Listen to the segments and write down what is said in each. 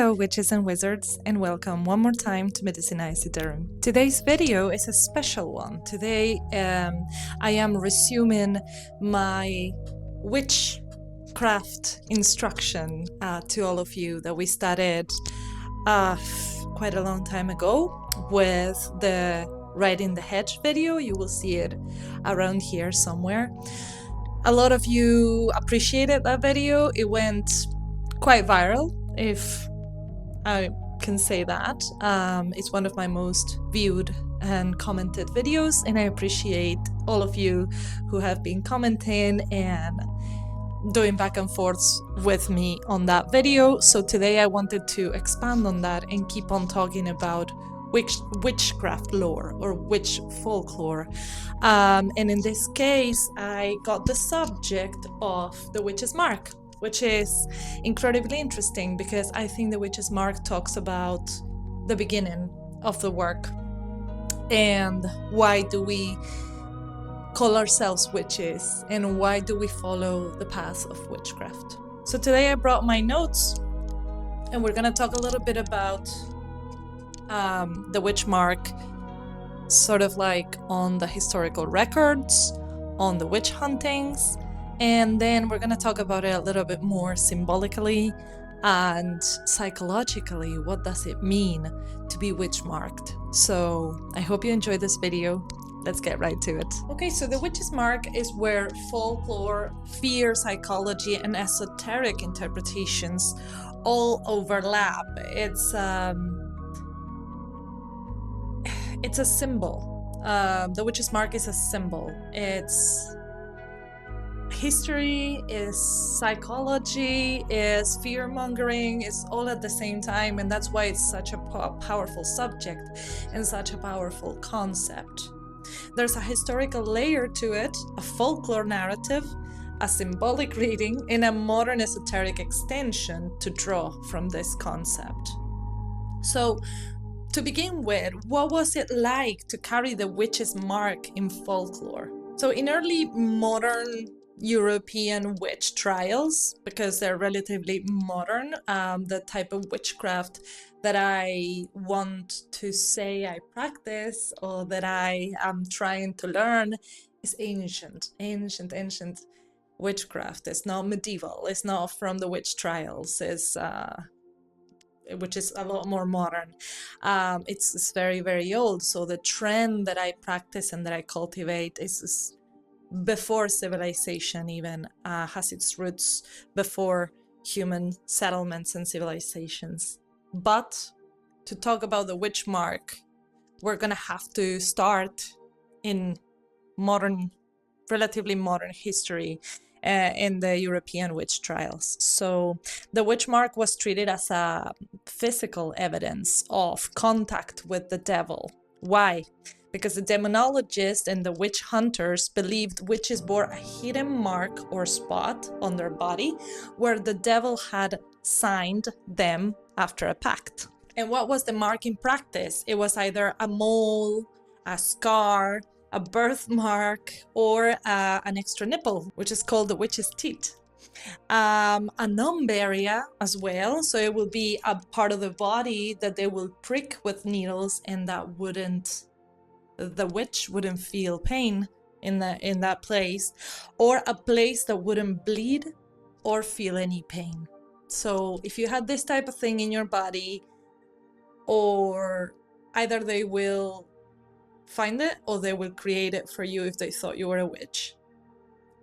Hello witches and wizards, and welcome one more time to Medicina Isuderum. Today's video is a special one. Today I am resuming my witchcraft instruction to all of you that we started quite a long time ago with the Riding the Hedge video. You will see it around here somewhere. A lot of you appreciated that video. It went quite viral, if I can say that. It's one of my most viewed and commented videos, and I appreciate all of you who have been commenting and doing back and forths with me on that video. So today I wanted to expand on that and keep on talking about witchcraft lore or witch folklore. And in this case, I got the subject of the witch's mark, which is incredibly interesting because I think the witch's mark talks about the beginning of the work and why do we call ourselves witches and why do we follow the path of witchcraft. So today I brought my notes and we're gonna talk a little bit about the witch mark, sort of like on the historical records, on the witch huntings, and then we're going to talk about it a little bit more symbolically and psychologically. What does it mean to be witch marked? So I hope you enjoyed this video. Let's get right to it. Okay, so the witch's mark is where folklore, fear, psychology, and esoteric interpretations all overlap. It's a symbol. The witch's mark is a symbol. It's history, is psychology, is fear-mongering, it's all at the same time, and that's why it's such a powerful subject and such a powerful concept. There's a historical layer to it, a folklore narrative, a symbolic reading, and a modern esoteric extension to draw from this concept. So, to begin with, what was it like to carry the witch's mark in folklore? So in early modern European witch trials, because they're relatively modern, the type of witchcraft that I want to say I practice or that I am trying to learn is ancient witchcraft. It's not medieval, it's not from the witch trials, which is a lot more modern. It's very, very old. So the trend that I practice and that I cultivate is before civilization even, has its roots before human settlements and civilizations. But to talk about the witch mark, we're gonna have to start in relatively modern history, in the European witch trials. So the witch mark was treated as a physical evidence of contact with the devil. Why? Because the demonologists and the witch hunters believed witches bore a hidden mark or spot on their body where the devil had signed them after a pact. And what was the mark in practice? It was either a mole, a scar, a birthmark, or an extra nipple, which is called the witch's teat. A numb area as well, so it will be a part of the body that they will prick with needles, and the witch wouldn't feel pain in that place, or a place that wouldn't bleed or feel any pain. So if you had this type of thing in your body, or either they will find it or they will create it for you if they thought you were a witch.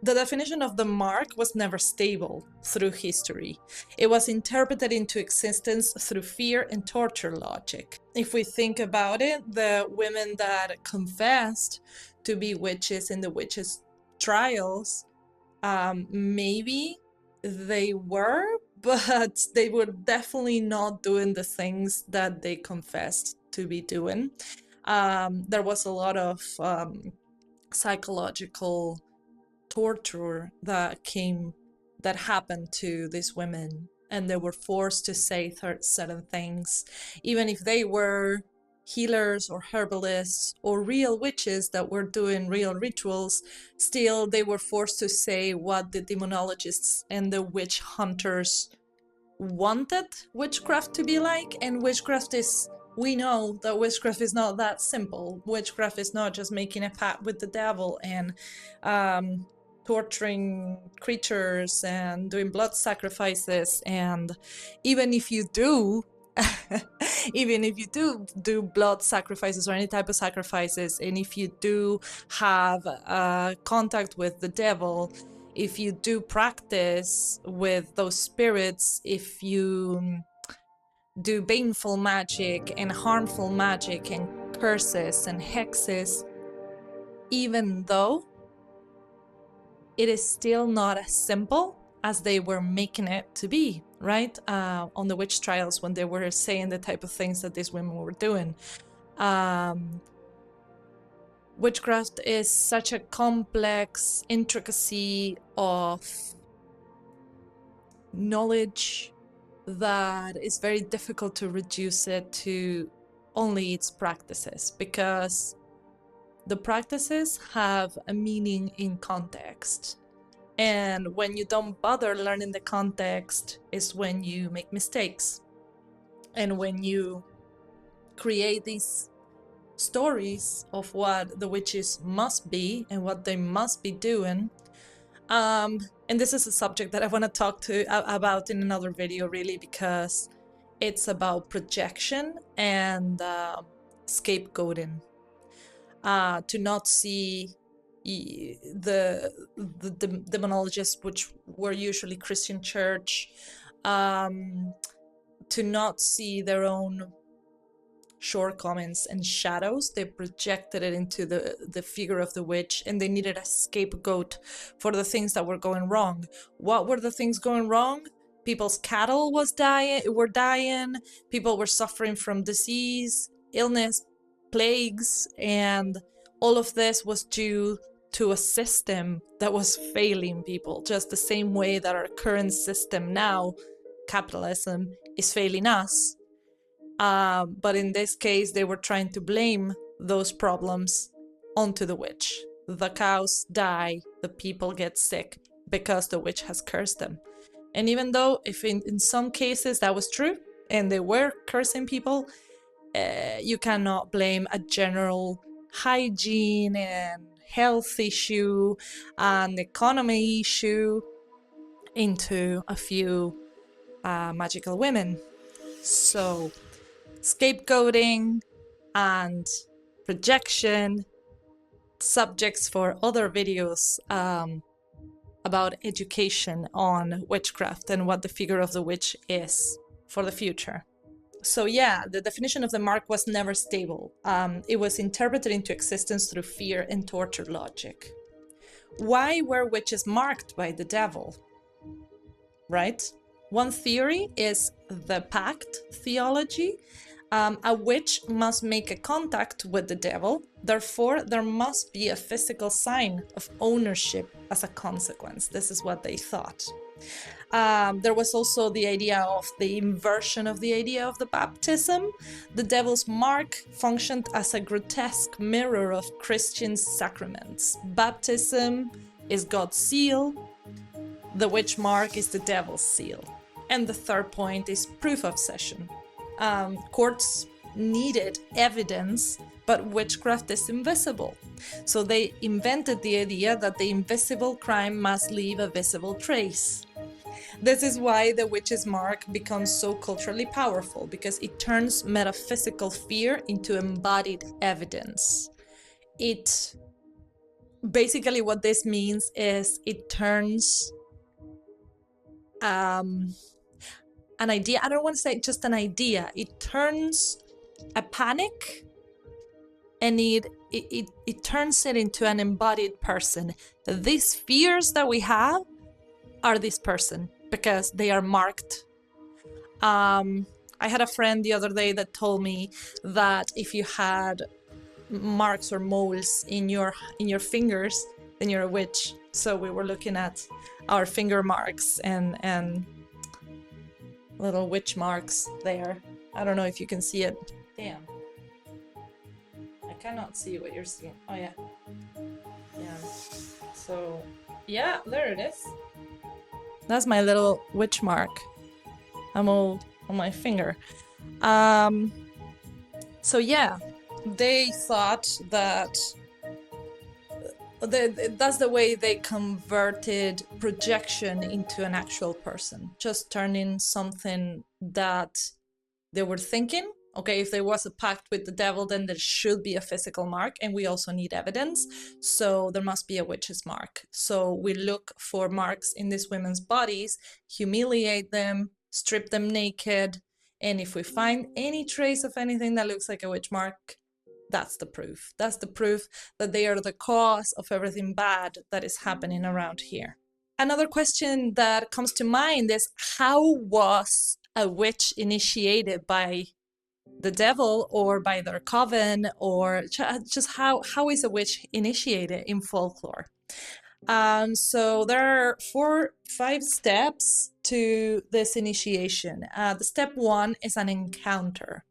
The definition of the mark was never stable through history. It was interpreted into existence through fear and torture logic. If we think about it, the women that confessed to be witches in the witches' trials, maybe they were, but they were definitely not doing the things that they confessed to be doing. There was a lot of psychological torture that happened to these women, and they were forced to say certain things, even if they were healers or herbalists or real witches that were doing real rituals. Still they were forced to say what the demonologists and the witch hunters wanted witchcraft to be like, and witchcraft is, we know that witchcraft is not that simple. Witchcraft is not just making a pact with the devil and torturing creatures and doing blood sacrifices. And even if you do even if you do blood sacrifices or any type of sacrifices, and if you do have contact with the devil, if you do practice with those spirits, if you do baneful magic and harmful magic and curses and hexes, even though it is still not as simple as they were making it to be, right? On the witch trials, when they were saying the type of things that these women were doing. Witchcraft is such a complex intricacy of knowledge that it's very difficult to reduce it to only its practices, because the practices have a meaning in context. And when you don't bother learning the context is when you make mistakes. And when you create these stories of what the witches must be and what they must be doing. And this is a subject that I want to talk about in another video, really, because it's about projection and scapegoating. To not see the demonologists, which were usually Christian church, to not see their own shortcomings and shadows. They projected it into the figure of the witch, and they needed a scapegoat for the things that were going wrong. What were the things going wrong? People's cattle were dying, people were suffering from disease, illness, plagues, and all of this was due to a system that was failing people, just the same way that our current system now, capitalism, is failing us. But in this case, they were trying to blame those problems onto the witch. The cows die, the people get sick because the witch has cursed them. And even though if in some cases that was true, and they were cursing people, you cannot blame a general hygiene and health issue and economy issue into a few magical women. So scapegoating and projection, subjects for other videos about education on witchcraft and what the figure of the witch is for the future. So yeah, the definition of the mark was never stable. It was interpreted into existence through fear and torture logic. Why were witches marked by the devil? Right? One theory is the pact theology. A witch must make a contact with the devil, therefore there must be a physical sign of ownership as a consequence. This is what they thought. There was also the idea of the inversion of the idea of the baptism. The devil's mark functioned as a grotesque mirror of Christian sacraments. Baptism is God's seal. The witch mark is the devil's seal. And the third point is proof obsession. Courts needed evidence, but witchcraft is invisible. So they invented the idea that the invisible crime must leave a visible trace. This is why the witch's mark becomes so culturally powerful, because it turns metaphysical fear into embodied evidence. It basically, what this means is it turns an idea, I don't want to say just an idea, it turns a panic and it turns it into an embodied person. These fears that we have are this person because they are marked. I had a friend the other day that told me that if you had marks or moles in your fingers, then you're a witch. So we were looking at our finger marks and little witch marks there. I don't know if you can see it. Damn. I cannot see what you're seeing. Oh yeah. Yeah. So yeah, there it is. That's my little witch mark. I'm all on my finger. Um, so yeah, they thought that that's the way they converted projection into an actual person, just turning something that they were thinking, okay, if there was a pact with the devil, then there should be a physical mark, and we also need evidence. So there must be a witch's mark. So we look for marks in these women's bodies, humiliate them, strip them naked, and if we find any trace of anything that looks like a witch mark, that's the proof. That's the proof that they are the cause of everything bad that is happening around here. Another question that comes to mind is, how was a witch initiated by the devil or by their coven, or just how is a witch initiated in folklore? So there are 5 steps to this initiation. The step 1 is an encounter.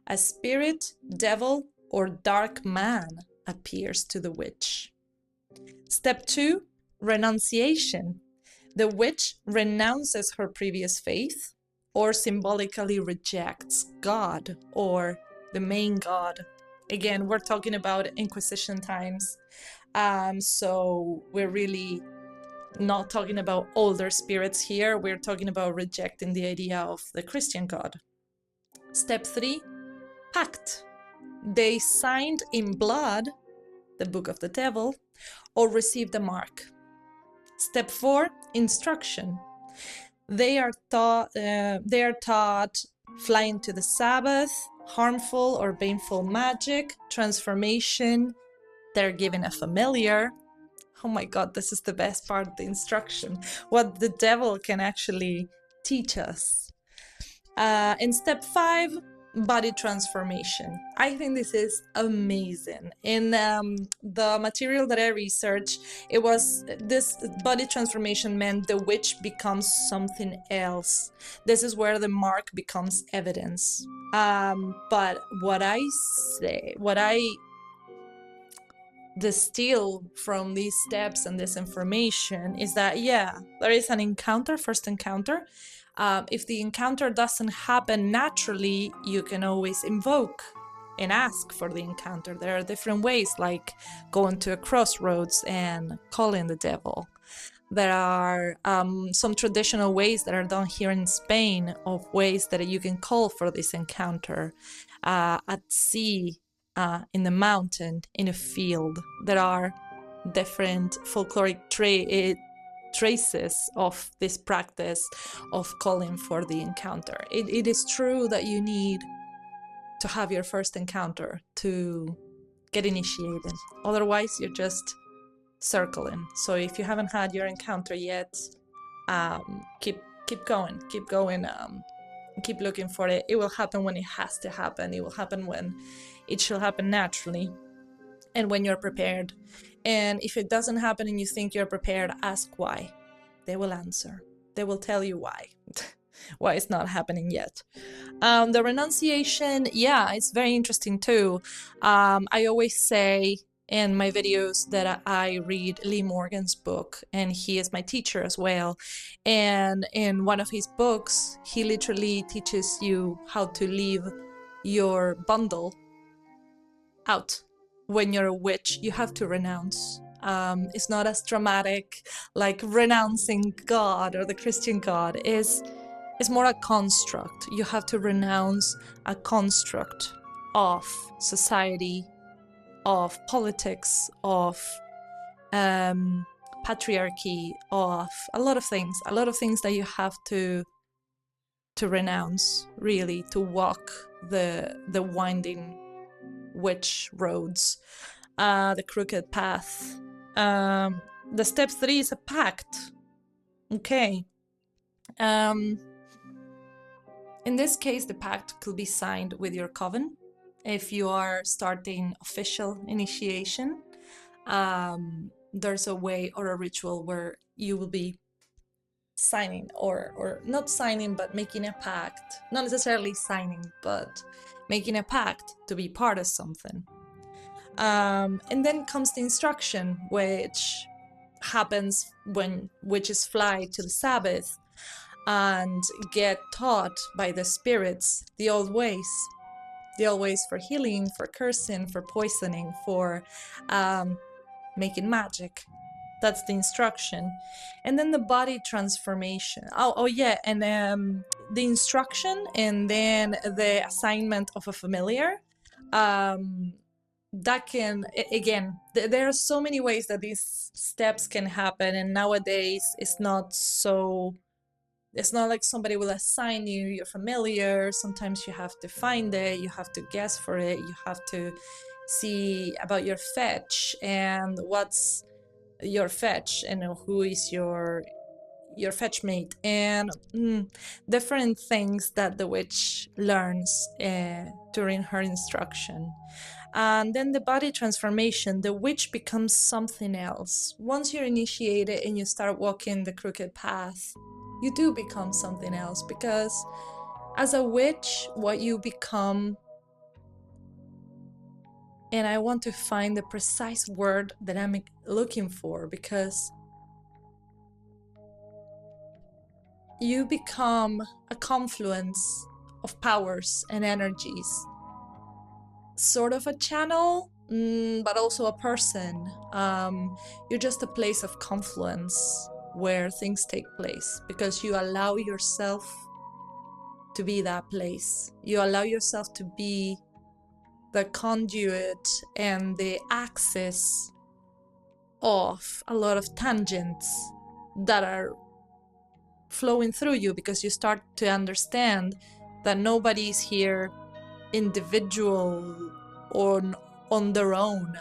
A spirit, devil, or dark man appears to the witch. Step 2, renunciation. The witch renounces her previous faith or symbolically rejects God or the main god. Again, we're talking about Inquisition times. So we're really not talking about older spirits here. We're talking about rejecting the idea of the Christian God. Step 3, pact. They signed in blood the Book of the Devil or received a mark. Step 4, instruction. They are taught flying to the Sabbath, harmful or baneful magic, transformation. They're given a familiar. Oh my God, this is the best part of the instruction. What the devil can actually teach us. In step 5, body transformation. I think this is amazing. In the material that I researched, it was this body transformation meant the witch becomes something else. This is where the mark becomes evidence. But what I distill from these steps and this information is that, yeah, there is an encounter, first encounter. If the encounter doesn't happen naturally, you can always invoke and ask for the encounter. There are different ways, like going to a crossroads and calling the devil. There are some traditional ways that are done here in Spain, of ways that you can call for this encounter at sea, in the mountain, in a field. There are different folkloric traces of this practice of calling for the encounter. It is true that you need to have your first encounter to get initiated. Otherwise, you're just circling. So if you haven't had your encounter yet, keep going, keep looking for it. It will happen when it has to happen. It will happen when it should happen naturally and when you're prepared. And if it doesn't happen and you think you're prepared, ask why. They will answer. They will tell you why. Why it's not happening yet. The renunciation, yeah, it's very interesting too. I always say in my videos that I read Lee Morgan's book, and he is my teacher as well. And in one of his books, he literally teaches you how to leave your bundle out. When you're a witch, you have to renounce. It's not as dramatic like renouncing God or the Christian God. It's more a construct. You have to renounce a construct of society, of politics, of patriarchy, of a lot of things that you have to renounce, really, to walk the winding witch roads, the crooked path. The step 3 is a pact. Okay. In this case, the pact could be signed with your coven. If you are starting official initiation, there's a way or a ritual where you will be signing, or not signing, but making a pact. Not necessarily signing, but making a pact to be part of something. And then comes the instruction, which happens when witches fly to the Sabbath. and get taught by the spirits the old ways. The old ways for healing, for cursing, for poisoning, for making magic. That's the instruction. And then the body transformation. Oh yeah, and the instruction, and then the assignment of a familiar. That can, again, there are so many ways that these steps can happen, and nowadays it's not like somebody will assign you your familiar. Sometimes you have to find it, you have to guess for it, you have to see about your fetch and what's your fetch and who is your fetch mate, and different things that the witch learns during her instruction. And then the body transformation, the witch becomes something else. Once you're initiated and you start walking the crooked path, you do become something else, because as a witch, what you become, and I want to find the precise word that I'm looking for, because you become a confluence of powers and energies, sort of a channel, but also a person. You're just a place of confluence where things take place, because you allow yourself to be that place. You allow yourself to be the conduit and the axis of a lot of tangents that are flowing through you, because you start to understand that nobody's here individual or on their own.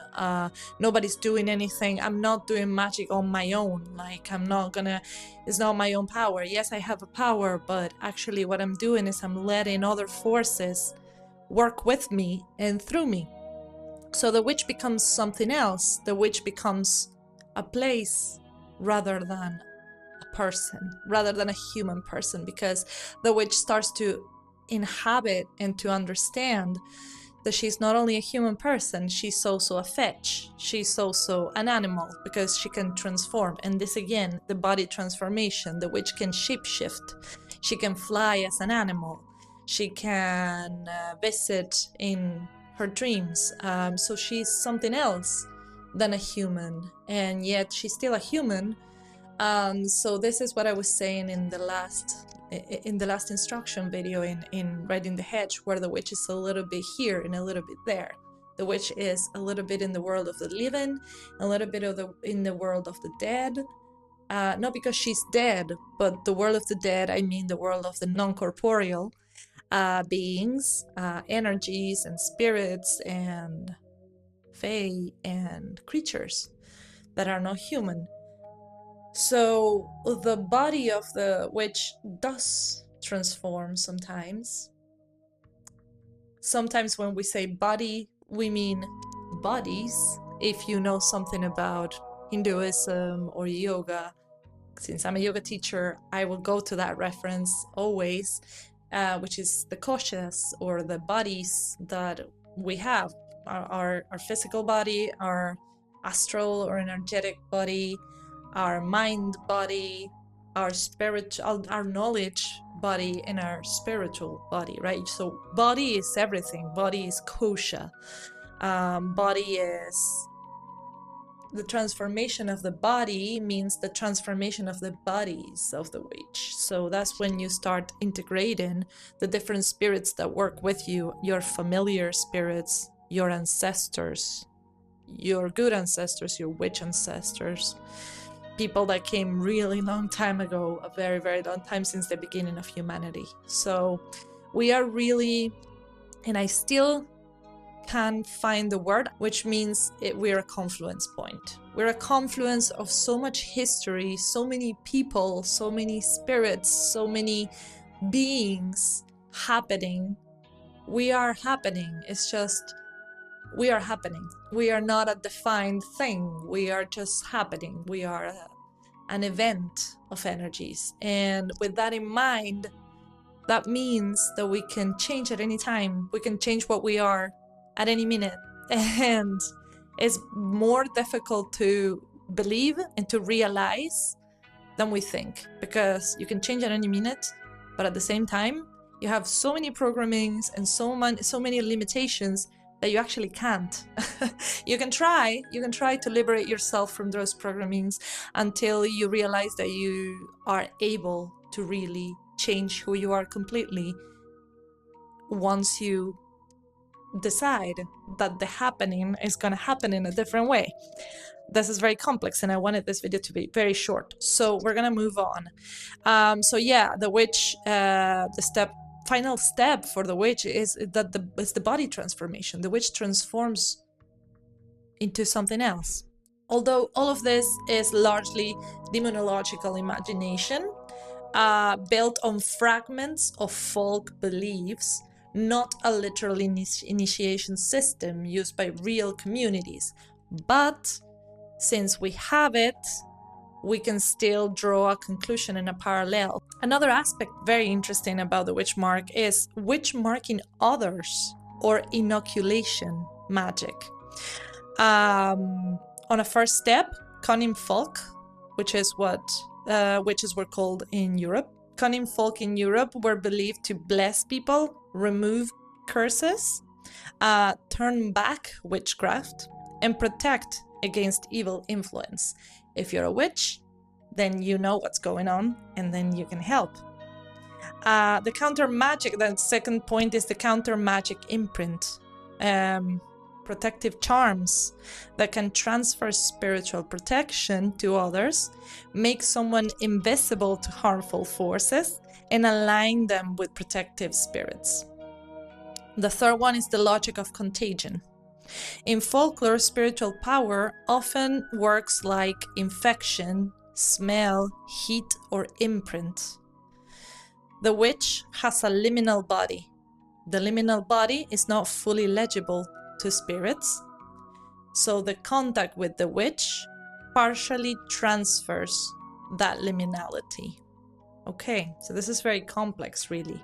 Nobody's doing anything. I'm not doing magic on my own. Like, it's not my own power. Yes, I have a power, but actually what I'm doing is I'm letting other forces work with me and through me. So the witch becomes something else. The witch becomes a place rather than a person, rather than a human person, because the witch starts to inhabit and to understand that she's not only a human person, she's also a fetch, she's also an animal, because she can transform. And this again, the body transformation, the witch can shapeshift. She can fly as an animal, she can visit in her dreams, so she's something else than a human, and yet she's still a human. So this is what I was saying in the last instruction video in Riding the Hedge, where the witch is a little bit here and a little bit there. The witch is a little bit in the world of the living, a little bit in the world of the dead. Not because she's dead, but the world of the dead, I mean the world of the non-corporeal beings, energies and spirits and fae and creatures that are not human. So the body of the witch does transform sometimes. Sometimes when we say body, we mean bodies. If you know something about Hinduism or yoga, since I'm a yoga teacher, I will go to that reference always, which is the koshas, or the bodies that we have. Our physical body, our astral or energetic body, our mind body, our spiritual, our knowledge body, and our spiritual body, right? So body is everything. Body is kosha. Body is the transformation of the body, means the transformation of the bodies of the witch. So that's when you start integrating the different spirits that work with you, your familiar spirits, your ancestors, your good ancestors, your witch ancestors, people that came really long time ago, a very, very long time, since the beginning of humanity. So we are really, and I still can't find the word, which means we're a confluence point. We're a confluence of so much history, so many people, so many spirits, so many beings happening. We are happening. It's just, we are happening. We are not a defined thing. We are just happening. We are an event of energies. And with that in mind, that means that we can change at any time. We can change what we are at any minute. And it's more difficult to believe and to realize than we think, because you can change at any minute, but at the same time, you have so many programmings and so many limitations that you actually can't. You can try to liberate yourself from those programmings until you realize that you are able to really change who you are completely once you decide that the happening is going to happen in a different way. This is very complex, and I wanted this video to be very short, so we're gonna move on. So yeah, the witch, the final step for the witch is that it's the body transformation. The witch transforms into something else. Although all of this is largely demonological imagination, built on fragments of folk beliefs, not a literal initiation system used by real communities. But since we have it, we can still draw a conclusion and a parallel. Another aspect very interesting about the witch mark is witch marking others, or inoculation magic. On a first step, cunning folk, which is what witches were called in Europe. Cunning folk in Europe were believed to bless people, remove curses, turn back witchcraft, and protect against evil influence. If you're a witch, then you know what's going on, and then you can help. The counter magic, the second point, is the counter magic imprint. Protective charms that can transfer spiritual protection to others, make someone invisible to harmful forces, and align them with protective spirits. The third one is the logic of contagion. In folklore, spiritual power often works like infection, smell, heat, or imprint. The witch has a liminal body. The liminal body is not fully legible to spirits, so the contact with the witch partially transfers that liminality. Okay, so this is very complex, really.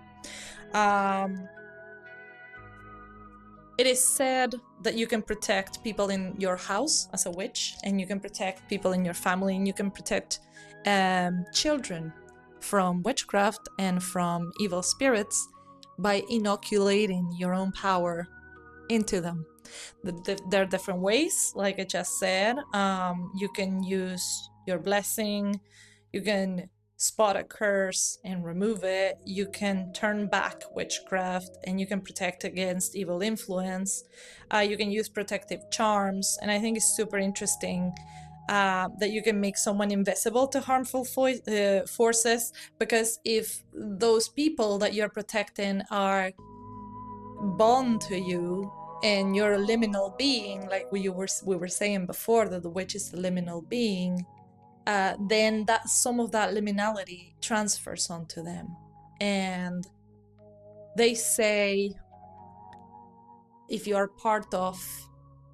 It is said that you can protect people in your house as a witch, and you can protect people in your family, and you can protect children from witchcraft and from evil spirits by inoculating your own power into them. There are different ways, like I just said. You can use your blessing, you can spot a curse and remove it, you can turn back witchcraft, and you can protect against evil influence. You can use protective charms, and I think it's super interesting that you can make someone invisible to harmful forces, because if those people that you're protecting are bound to you, and you're a liminal being, like we were saying before, that the witch is a liminal being, then that some of that liminality transfers onto them. And they say if you are part of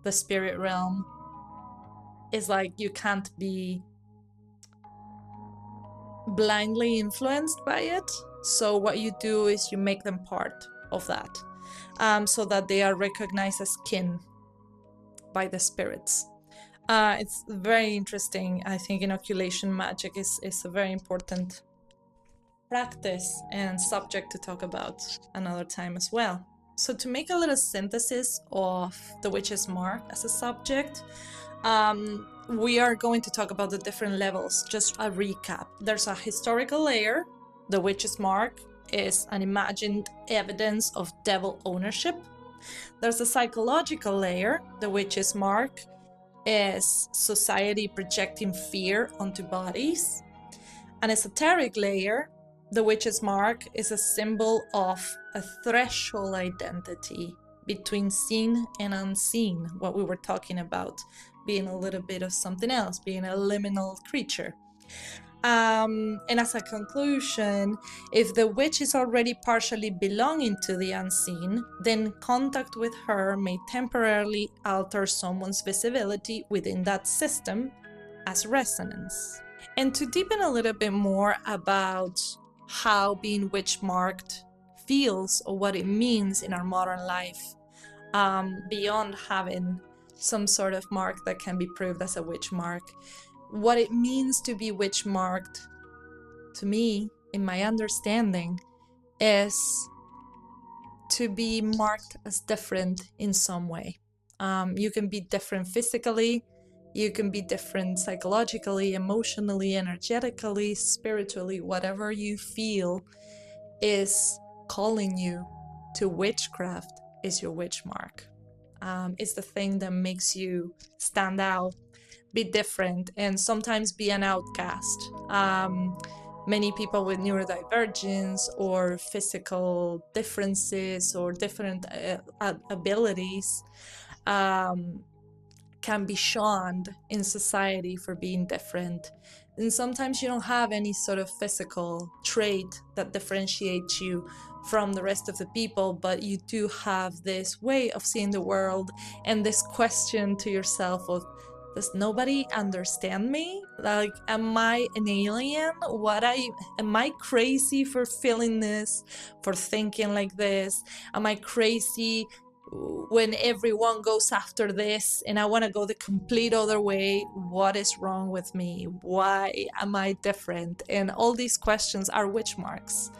the spirit realm, it's like you can't be blindly influenced by it. So what you do is you make them part of that, so that they are recognized as kin by the spirits. It's very interesting. I think inoculation magic is a very important practice and subject to talk about another time as well. So to make a little synthesis of the witch's mark as a subject, we are going to talk about the different levels. Just a recap. There's a historical layer. The witch's mark is an imagined evidence of devil ownership. There's a psychological layer. The witch's mark is society projecting fear onto bodies. An esoteric layer. The witch's mark is a symbol of a threshold identity between seen and unseen, what we were talking about, being a little bit of something else, being a liminal creature. And as a conclusion, if the witch is already partially belonging to the unseen, then contact with her may temporarily alter someone's visibility within that system as resonance. And to deepen a little bit more about how being witch marked feels or what it means in our modern life, beyond having some sort of mark that can be proved as a witch mark, what it means to be witch marked, to me, in my understanding, is to be marked as different in some way. You can be different physically, you can be different psychologically, emotionally, energetically, spiritually. Whatever you feel is calling you to witchcraft is your witch mark. It's the thing that makes you stand out, be different, and sometimes be an outcast. Many people with neurodivergence or physical differences or different abilities can be shunned in society for being different. And sometimes you don't have any sort of physical trait that differentiates you from the rest of the people, but you do have this way of seeing the world and this question to yourself of, does nobody understand me? Like, am I an alien? Am I crazy for feeling this, for thinking like this? Am I crazy when everyone goes after this and I want to go the complete other way? What is wrong with me? Why am I different? And all these questions are witch marks.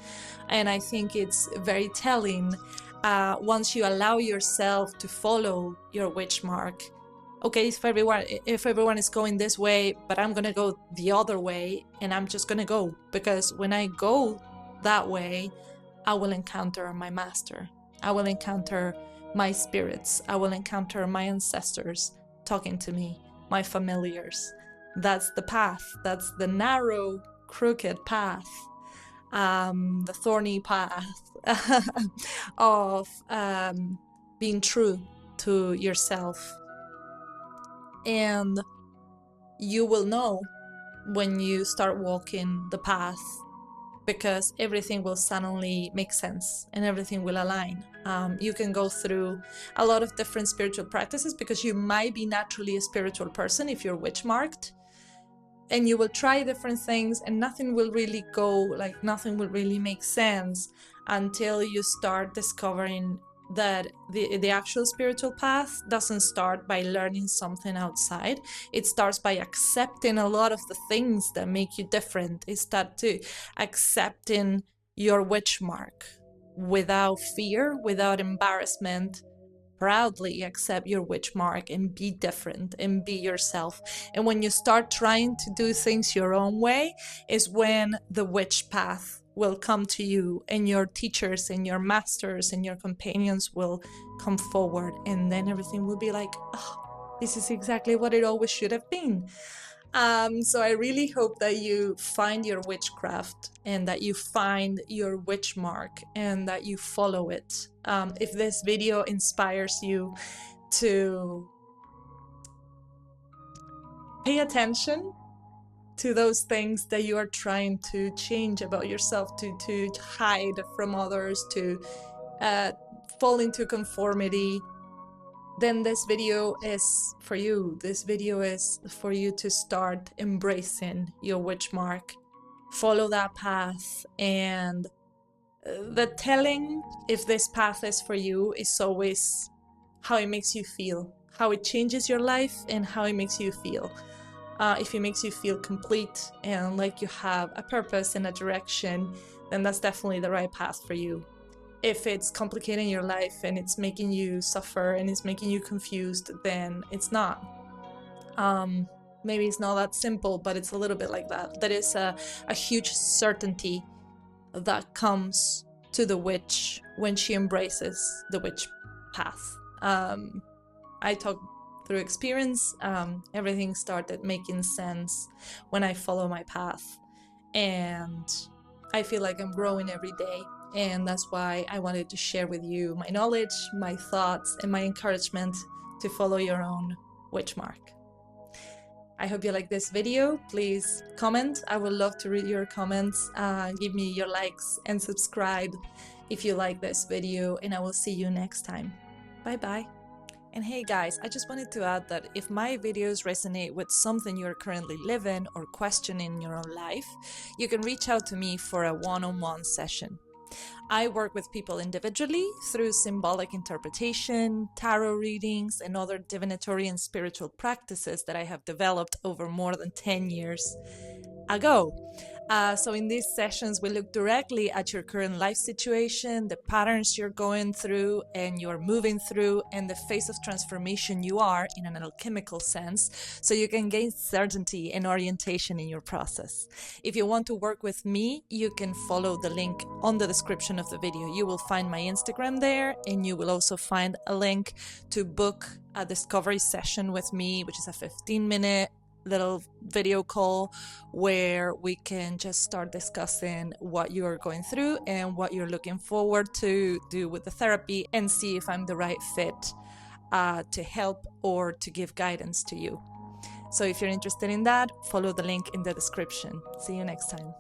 And I think it's very telling once you allow yourself to follow your witch mark. Okay, if everyone is going this way, but I'm gonna go the other way, and I'm just gonna go, because when I go that way, I will encounter my master. I will encounter my spirits. I will encounter my ancestors talking to me, my familiars. That's the path. That's the narrow, crooked path, the thorny path of being true to yourself. And you will know when you start walking the path, because everything will suddenly make sense and everything will align. You can go through a lot of different spiritual practices because you might be naturally a spiritual person if you're witch marked, and you will try different things and nothing will really make sense until you start discovering that the actual spiritual path doesn't start by learning something outside. It starts by accepting a lot of the things that make you different. It starts to accepting your witch mark without fear, without embarrassment. Proudly accept your witch mark and be different and be yourself. And when you start trying to do things your own way is when the witch path will come to you, and your teachers and your masters and your companions will come forward, and then everything will be like, oh, this is exactly what it always should have been. So I really hope that you find your witchcraft and that you find your witch mark and that you follow it. If this video inspires you to pay attention to those things that you are trying to change about yourself, to hide from others, to fall into conformity, then this video is for you. This video is for you to start embracing your witch mark. Follow that path, and the telling if this path is for you is always how it makes you feel, how it changes your life and how it makes you feel. If it makes you feel complete and like you have a purpose and a direction, then that's definitely the right path for you. If it's complicating your life and it's making you suffer and it's making you confused, then it's not. Maybe it's not that simple, but it's a little bit like that. There is a huge certainty that comes to the witch when she embraces the witch path. I talk through experience. Everything started making sense when I follow my path, and I feel like I'm growing every day. And that's why I wanted to share with you my knowledge, my thoughts, and my encouragement to follow your own witch mark. I hope you like this video. Please comment. I would love to read your comments. Give me your likes and subscribe if you like this video, and I will see you next time. Bye bye. And hey guys, I just wanted to add that if my videos resonate with something you're currently living or questioning in your own life, you can reach out to me for a one-on-one session. I work with people individually through symbolic interpretation, tarot readings, and other divinatory and spiritual practices that I have developed over more than 10 years ago. So in these sessions, we look directly at your current life situation, the patterns you're going through and you're moving through, and the phase of transformation you are in an alchemical sense, so you can gain certainty and orientation in your process. If you want to work with me, you can follow the link on the description of the video. You will find my Instagram there, and you will also find a link to book a discovery session with me, which is a 15-minute little video call where we can just start discussing what you're going through and what you're looking forward to do with the therapy, and see if I'm the right fit to help or to give guidance to you. So if you're interested in that, follow the link in the description. See you next time.